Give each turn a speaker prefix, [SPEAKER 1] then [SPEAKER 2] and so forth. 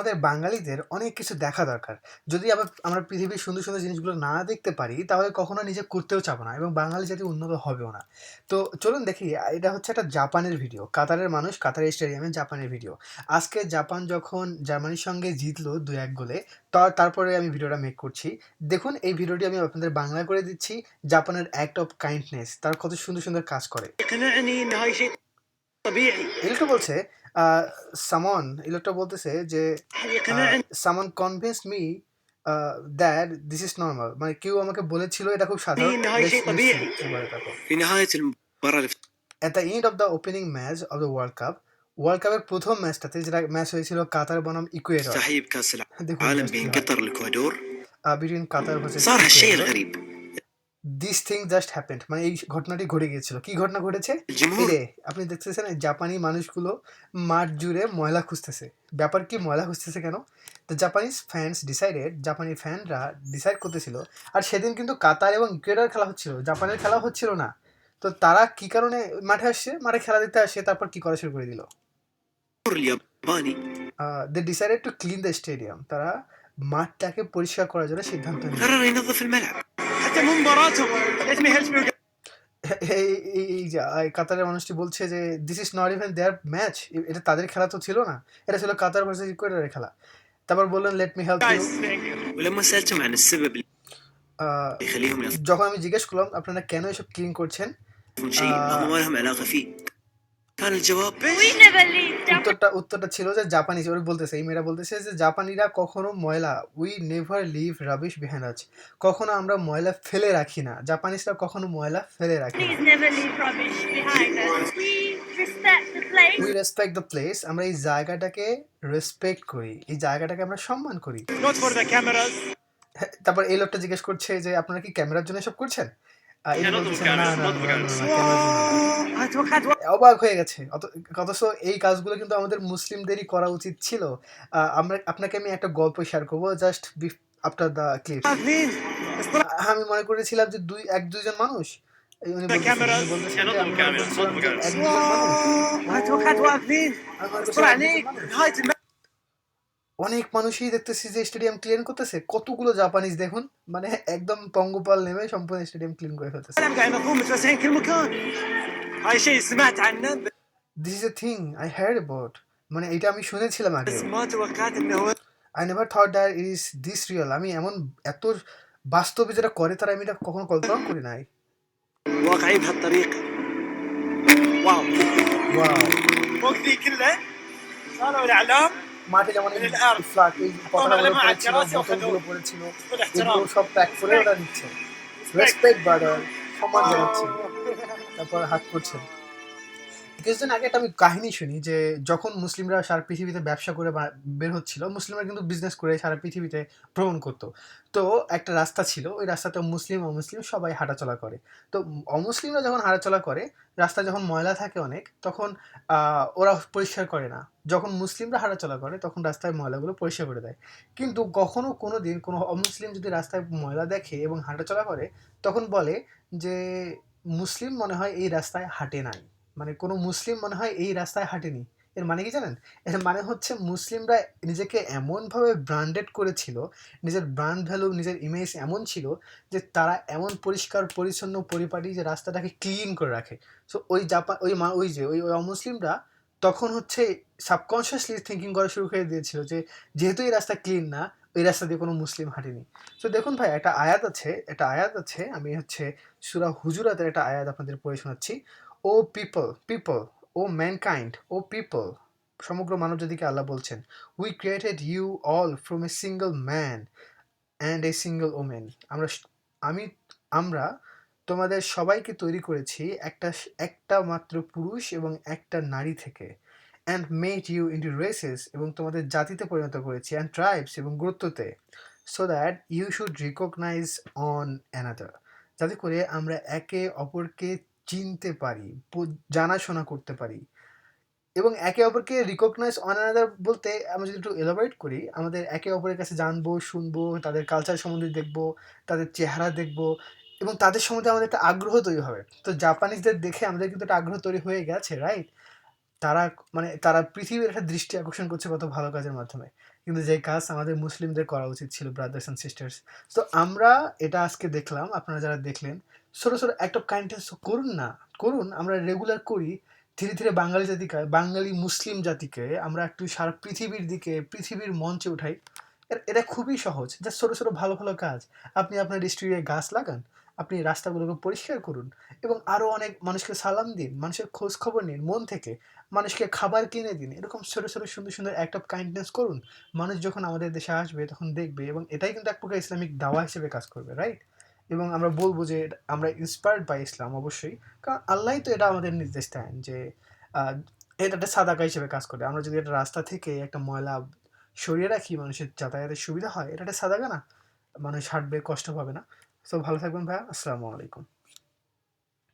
[SPEAKER 1] আমাদের বাঙালিদের অনেক কিছু দেখা দরকার। যদি আমরা পৃথিবীর সুন্দর, সুন্দর জিনিসগুলো না দেখতে পারি, তাহলে কখনো নিজে করতেও চাবো না এবং বাঙালি জাতি উন্নত হবেও না। তো চলুন দেখি, এটা হচ্ছে একটা জাপানের ভিডিও। কাতারের মানুষ কাতারের স্টেডিয়ামে জাপানের ভিডিও। আজকে জাপান যখন জার্মানির সঙ্গে জিতলো ২-১ গোলে, তারপরে আমি ভিডিওটা মেক করছি। দেখুন এই ভিডিওটি আমি আপনাদের বাংলা করে দিচ্ছি। জাপানের অ্যাক্ট অফ কাইন্ডনেস, তারা কত সুন্দর, সুন্দর কাজ করে।
[SPEAKER 2] يقنعني ان هاي شيء طبيعي.
[SPEAKER 1] এই লোকটা বলছে, এই লোকটা বলতেছে যে
[SPEAKER 2] هل يقنعني
[SPEAKER 1] সামন convinced me that this is normal, মানে কেউ আমাকে বলেছিল এটা খুব সাধারণ।
[SPEAKER 2] ان هاي شيء طبيعي.
[SPEAKER 1] কি বলে তারপর,
[SPEAKER 2] في نهاية المباراة
[SPEAKER 1] at the end of the opening match of the world কাপের প্রথম ম্যাচটাতে, যেটা ম্যাচ হয়েছিল কাতার বনাম ইকুয়েডর,
[SPEAKER 2] الافتتاحية بكأس
[SPEAKER 1] দেখুন
[SPEAKER 2] العالم
[SPEAKER 1] just
[SPEAKER 2] بين
[SPEAKER 1] কি হয়।
[SPEAKER 2] قطر والاكوادور
[SPEAKER 1] between Qatar versus
[SPEAKER 2] صار هالشيء
[SPEAKER 1] Ecuador,
[SPEAKER 2] الغريب.
[SPEAKER 1] This thing just happened, মানে এই ঘটনাটি ঘটে গিয়েছিল। কি ঘটনা ঘটেছে? এই
[SPEAKER 2] الجمهور
[SPEAKER 1] যে আপনি দেখতেছেন এই জাপানি মানুষগুলো মাঠ জুড়ে ময়লা খুঁজতেছে। ব্যাপার কি, ময়লা খুঁজতেছে কেন? তো জাপানি ফ্যানরা ডিসাইড করতেছিল। আর সেদিন কিন্তু কাতার এবং ইকুয়েডর খেলা হচ্ছিল, জাপানের খেলা হচ্ছিল না। তো তারা কি কারণে মাঠে আসছে, মাঠে খেলা দেখতে আসে, তারপর কি করা শুরু করে দিল?
[SPEAKER 2] الياباني
[SPEAKER 1] they decided to clean the stadium, তারা মাঠটাকে পরিষ্কার করার জন্য সিদ্ধান্ত নিল।
[SPEAKER 2] قرر ينظف الملعب حتى مو مباراتهم. let me help you.
[SPEAKER 1] এই যে কাতারের মানুষটি বলছে যে this is not even there match, এটা তাদের খেলা তো ছিল না, এটা ছিল কাতার ভার্সেস ইকুয়েডরের খেলা। তারপর বললেন লেট মি হেল্প ইউ।
[SPEAKER 2] ولما سألتهم عن السبب اللي يخليهم
[SPEAKER 1] যখন আমি জিজ্ঞেস করলাম আপনারা কেন এসব ক্লিন করছেন,
[SPEAKER 2] يصنعون شيء هم ما لهم علاقة فيه كان الجواب
[SPEAKER 1] উত্তরটা ছিল যে জাপানিজ, ওরা বলতেছে, এই মেয়েরা বলতেছে যে জাপানিরা কখনো ময়লা, we never leave rubbish behind us, কখনো আমরা ময়লা ফেলে রাখি না, জাপানিজরা কখনো ময়লা ফেলে রাখি না।
[SPEAKER 3] Please never leave rubbish behind us. We respect the place.
[SPEAKER 1] We respect the place, আমরা এই জায়গাটাকে রেসপেক্ট করি, এই জায়গাটাকে আমরা সম্মান করি।
[SPEAKER 2] not for the cameras.
[SPEAKER 1] তারপর এই লোকটা জিজ্ঞেস করছে যে আপনারা কি ক্যামেরার জন্য এসব করছেন? ইনি বলতেছেন, না, ক্যামেরার জন্য না। অবাক হয়ে গেছে। অথচ এই কাজগুলো কিন্তু আমাদের মুসলিমদেরই করা উচিত ছিল। আপনাকে আমি একটা গল্প শেয়ার করবো জাস্ট আফটার দ্য ক্লিপ। আমি মনে করেছিলাম যে এক-দুইজন মানুষ, উনি বলতেছেন যে আমি মনে করেছিলাম যে এক-দুইজন মানুষ। অনেক মানুষই দেখতেছি যে স্টেডিয়াম ক্লিন করতেছে, কতগুলো জাপানিজ দেখুন, মানে একদম পঙ্গপাল নেমে সম্পূর্ণ স্টেডিয়াম ক্লিন করে ফেলতেছে। This is a thing I hard about, মানে এটা আমি শুনেছিলাম আগে। I never thought that it is this real, আমি এত বাস্তবে যেটা করে তারা, আমি এটা কখনো কল্পনা করি নাই।
[SPEAKER 2] واقعي بهالطريقة. واو فوق ذي كلها صاروا الأعلام
[SPEAKER 1] মাঠে যেমন এই ফ্ল্যাগ, এই পতাকাগুলো পড়েছিল, বোতলগুলো পড়েছিল, এগুলো সব প্যাক করে ওরা নিচ্ছে। রেসপেক্ট ব্রাদার, সম্মান জানাচ্ছে, তারপর হাত করছে। কিছুদিন আগে একটা আমি কাহিনী শুনি যে যখন মুসলিমরা সারা পৃথিবীতে ব্যবসা করে বের হচ্ছিল, মুসলিমরা কিন্তু বিজনেস করে সারা পৃথিবীতে ভ্রমণ করতো। তো একটা রাস্তা ছিল, ওই রাস্তাতে মুসলিম অমুসলিম সবাই হাঁটাচলা করে। তো অমুসলিমরা যখন হাঁটাচলা করে, রাস্তায় যখন ময়লা থাকে অনেক, তখন ওরা পরিষ্কার করে না। যখন মুসলিমরা হাঁটাচলা করে তখন রাস্তায় ময়লাগুলো পরিষ্কার করে দেয়। কিন্তু কোনো দিন কোনো অমুসলিম যদি রাস্তায় ময়লা দেখে এবং হাঁটাচলা করে, তখন বলে যে মুসলিম মনে হয় এই রাস্তায় হাঁটে নাই, মানে কোনো মুসলিম মনে হয় এই রাস্তায় হাঁটেনি। এর মানে কি জানেন? এর মানে হচ্ছে মুসলিমরা নিজেকে এমনভাবে ব্র্যান্ডেড করেছিল, নিজের ব্র্যান্ড ভ্যালু, নিজের ইমেজ এমন ছিল যে তারা এমন পরিষ্কার পরিচ্ছন্ন পরিপাটি যে রাস্তাটাকে ক্লিন করে রাখে। সো ওই অমুসলিমরা তখন হচ্ছে সাবকনশিয়াসলি থিঙ্কিং করা শুরু করে দিয়েছিল যে যেহেতু এই রাস্তা ক্লিন না, ওই রাস্তা দিয়ে কোনো মুসলিম হাঁটেনি। সো দেখুন ভাই, একটা আয়াত আছে, আমি হচ্ছে সূরা হুজুরাতের একটা আয়াত আপনাদের পড়ে শোনাচ্ছি। O people, O mankind, O people, সমগ্র মানবজাতিকে আল্লাহ বলছেন, we created you all from a single man and a single woman, আমরা তোমাদের সবাইকে তৈরি করেছি একটা মাত্র পুরুষ এবং একটা নারী থেকে, and made you into races, এবং তোমাদের জাতিতে পরিণত করেছি, অ্যান্ড ট্রাইবস, এবং গুরুত্বতে, so that you should recognise one another, যাতে করে আমরা একে অপরকে চিনতে পারি, জানাশোনা করতে পারি। এবং একে অপরকে রিকগনাইজ অন অ্যানাদার বলতে আমরা যদি একটু এলাবোরেট করি, আমাদের একে অপরের কাছে জানবো, শুনবো, তাদের কালচার সম্বন্ধে দেখবো, তাদের চেহারা দেখবো, এবং তাদের সম্বন্ধে আমাদের একটা আগ্রহ তৈরি হবে। তো জাপানিজদের দেখে আমাদের কিন্তু একটা আগ্রহ তৈরি হয়ে গেছে, রাইট? তারা পৃথিবীর একটা দৃষ্টি আকর্ষণ করছে কত ভালো কাজের মাধ্যমে। কিন্তু যে কাজ আমাদের মুসলিমদের করা উচিত ছিল, ব্রাদার্স অ্যান্ড সিস্টার্স। তো আমরা এটা আজকে দেখলাম, আপনারা যারা দেখলেন, ছোট ছোট অ্যাক্ট অফ কাইন্ডনেস করুন না, করুন, আমরা রেগুলার করি। ধীরে ধীরে বাঙালি জাতিকে, বাঙালি মুসলিম জাতিকে আমরা একটু সারা পৃথিবীর দিকে, পৃথিবীর মঞ্চে উঠাই। এটা খুবই সহজ, জাস্ট ছোট ছোট ভালো ভালো কাজ। আপনি আপনার স্ট্রিটে গাছ লাগান, আপনি রাস্তাগুলোকে পরিষ্কার করুন, এবং আরও অনেক মানুষকে সালাম দিন, মানুষের খোঁজ খবর নিন মন থেকে, মানুষকে খাবার কিনে দিন। এরকম ছোট ছোট সুন্দর সুন্দর অ্যাক্ট অফ কাইন্ডনেস করুন। মানুষ যখন আমাদের দেশে আসবে তখন দেখবে, এবং এটাই কিন্তু এক প্রকার ইসলামিক দাওয়া হিসেবে কাজ করবে, রাইট? এবং আমরা বলবো যে আমরা ইন্সপায়ার্ড বাই ইসলাম, অবশ্যই, কারণ আল্লাহই তো এটা আমাদের নির্দেশ দেন যে আহ, এটা একটা সাদাকা হিসেবে কাজ করে। আমরা যদি একটা রাস্তা থেকে একটা ময়লা সরিয়ে রাখি, মানুষের যাতায়াতের সুবিধা হয়, এটা একটা সাদাকা না? মানুষ হাঁটবে, কষ্ট পাবে না। সো ভালো থাকবেন ভাইয়া, আসসালামু আলাইকুম।